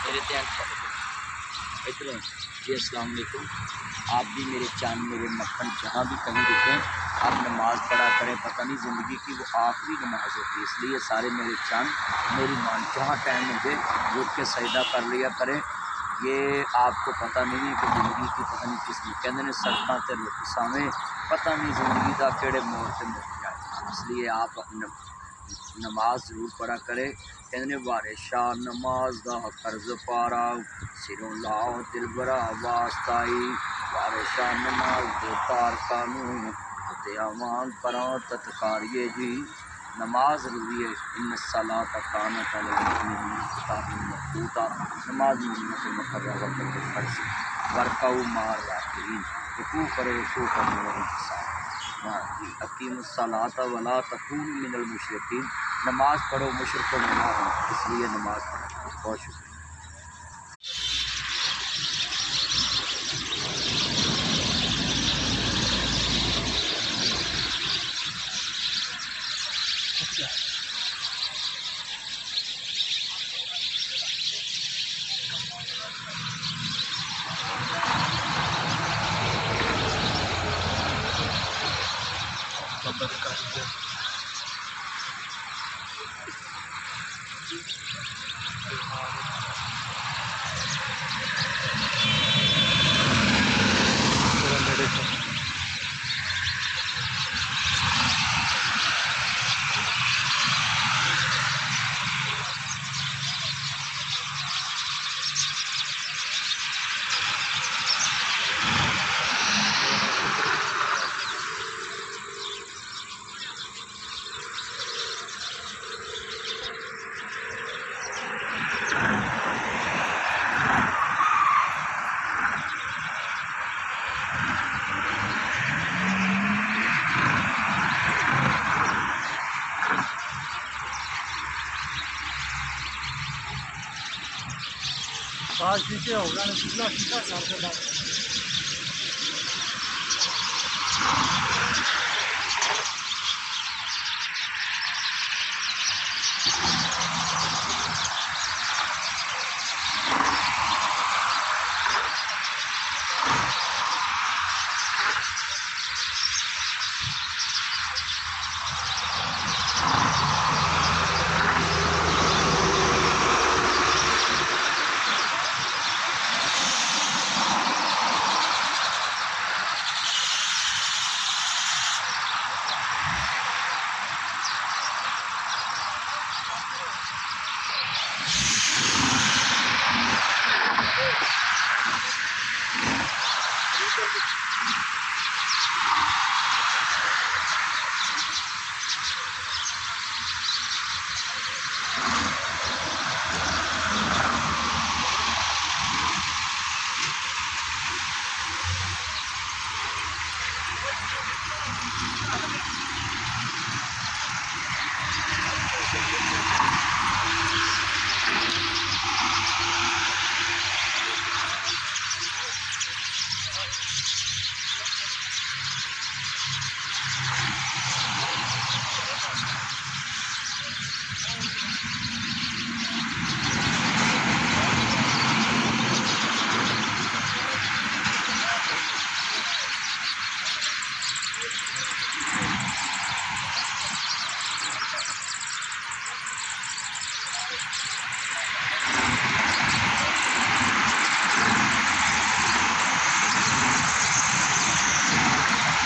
मेरे इधर जी अस्सलाम वालेकुम। आप भी मेरे चांद मेरे मक्खन जहाँ भी कहीं रुकें, आप नमाज़ पढ़ा करें। पता नहीं ज़िंदगी की वो आखिरी नमाज होती है, इसलिए सारे मेरे चांद मेरी मान जहाँ टाइम मिले रुक के सजदा कर लिया करें। ये आपको पता नहीं है कि ज़िंदगी की पता नहीं किसने कहते ने सड़कों ते रुक सावें, पता नहीं ज़िंदगी का केड़े मोड़ से मुक जाए। इसलिए आप नमाज ज़रूर पढ़ा करें। कहने वारे शाह नमाज दा कर्ज पारा, सिरों लाओ दिल बरा वास्ताई। वारे शाह नमाज दे तार कानून ते अमान परा तत्कारिए जी। नमाज ज़रूरी है। इन सलात कानत मकबूता, नमाज मोमिनों मुकर्रर वक़्त के फ़र्ज़ वर्काउ मार राकिईन, रुकू करो रुकू करने वाले इंसान। अकीमुस्सलात वला तकूनु मिनल मुशरिकीन, नमाज़ पढ़ो मुशरिकों में ना हो, इसलिए नमाज़ पढ़ो। बहुत शुक्रिया। आज पीछे होगा ना, सीधा सीधा कर दे।